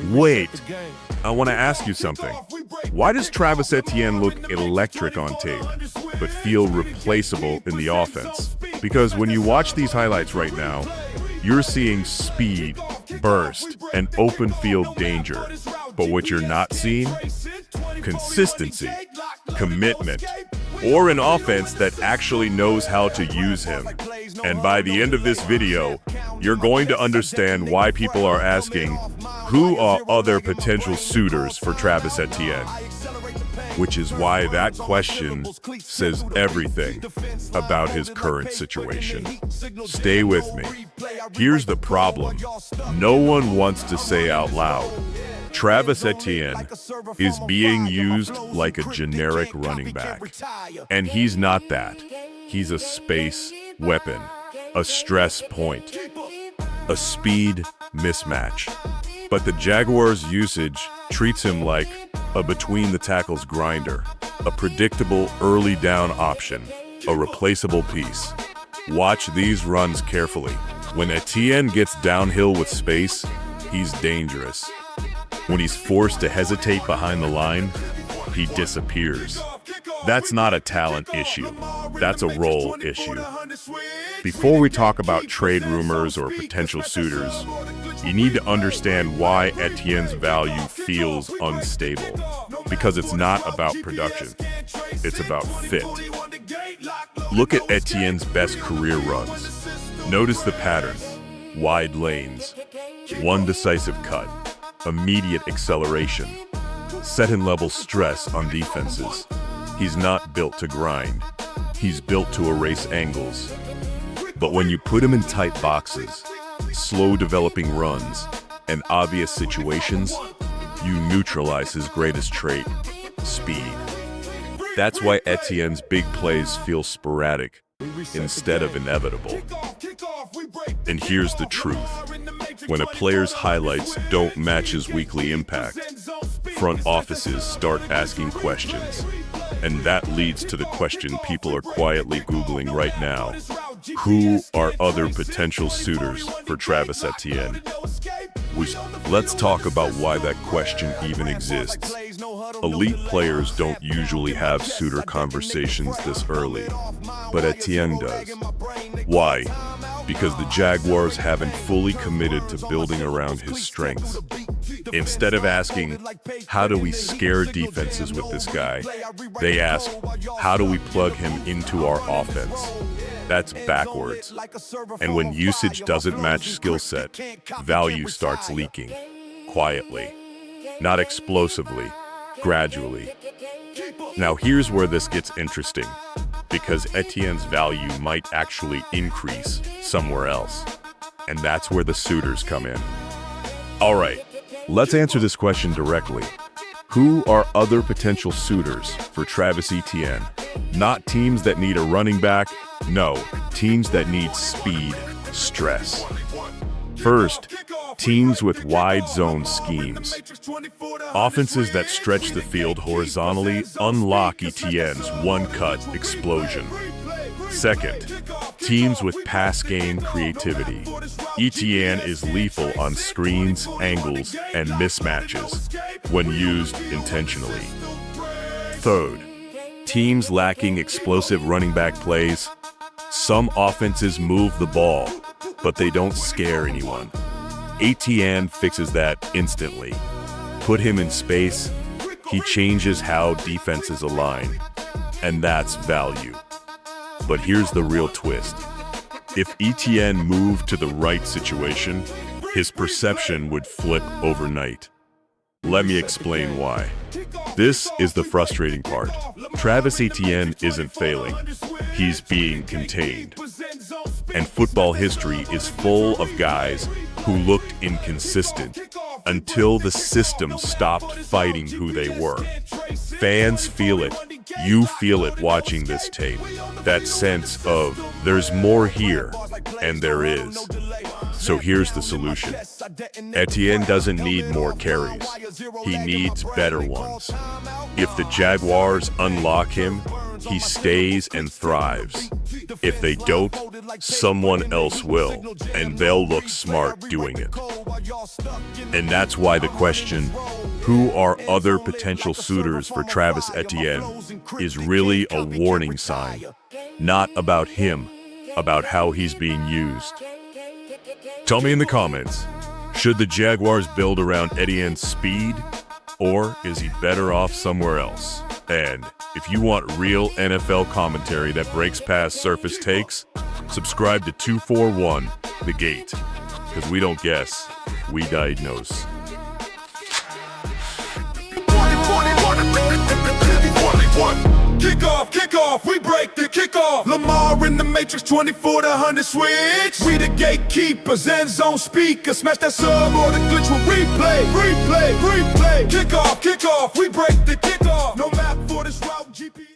Wait, I want to ask you something. Why does Travis Etienne look electric on tape, but feel replaceable in the offense? Because when you watch these highlights right now, you're seeing speed, burst, and open field danger. But what you're not seeing? Consistency, commitment, or an offense that actually knows how to use him. And by the end of this video, you're going to understand why people are asking, who are other potential suitors for Travis Etienne? Which is why that question says everything about his current situation. Stay with me. Here's the problem. No one wants to say out loud, Travis Etienne is being used like a generic running back. And he's not that. He's a space weapon, a stress point, a speed mismatch. But the Jaguars' usage treats him like a between-the-tackles grinder, a predictable early down option, a replaceable piece. Watch these runs carefully. When Etienne gets downhill with space, he's dangerous. When he's forced to hesitate behind the line, he disappears. That's not a talent issue. That's a role issue. Before we talk about trade rumors or potential suitors, you need to understand why Etienne's value feels unstable. Because it's not about production. It's about fit. Look at Etienne's best career runs. Notice the pattern. Wide lanes. One decisive cut. Immediate acceleration. Set and level stress on defenses. He's not built to grind. He's built to erase angles. But when you put him in tight boxes, slow developing runs, and obvious situations, you neutralize his greatest trait, speed. That's why Etienne's big plays feel sporadic instead of inevitable. And here's the truth. When a player's highlights don't match his weekly impact, front offices start asking questions. And that leads to the question people are quietly Googling right now. Who are other potential suitors for Travis Etienne? Let's talk about why that question even exists. Elite players don't usually have suitor conversations this early, but Etienne does. Why? Because the Jaguars haven't fully committed to building around his strengths. Instead of asking, how do we scare defenses with this guy? They ask, how do we plug him into our offense? That's backwards. And when usage doesn't match skill set, value starts leaking. Quietly. Not explosively. Gradually. Now here's where this gets interesting. Because Etienne's value might actually increase somewhere else. And that's where the suitors come in. All right, let's answer this question directly. Who are other potential suitors for Travis Etienne? Not teams that need a running back. No, teams that need speed, stress. First, teams with wide zone schemes. Offenses that stretch the field horizontally unlock Etienne's one-cut explosion. Second, teams with pass game creativity. Etienne is lethal on screens, angles, and mismatches when used intentionally. Third, teams lacking explosive running back plays. Some offenses move the ball, but they don't scare anyone. Etienne fixes that instantly. Put him in space, he changes how defenses align. And that's value. But here's the real twist. If Etienne moved to the right situation, his perception would flip overnight. Let me explain why. This is the frustrating part. Travis Etienne isn't failing. He's being contained. And football history is full of guys who looked inconsistent until the system stopped fighting who they were. Fans feel it. You feel it watching this tape. That sense of there's more here, and there is. So here's the solution. Etienne doesn't need more carries. He needs better ones. If the Jaguars unlock him, he stays and thrives. If they don't, someone else will, and they'll look smart doing it. And that's why the question, who are other potential suitors for Travis Etienne, is really a warning sign. Not about him, about how he's being used. Tell me in the comments, should the Jaguars build around Etienne's speed, or is he better off somewhere else? And if you want real NFL commentary that breaks past surface takes, subscribe to 241 The Gate, because we don't guess, we diagnose. Kick off, we break the kickoff. Lamar in the Matrix, 24-100 switch. We the gatekeepers, end zone speakers. Smash that sub or the glitch with replay. Kick off, we break the kickoff. No map for this route, GP.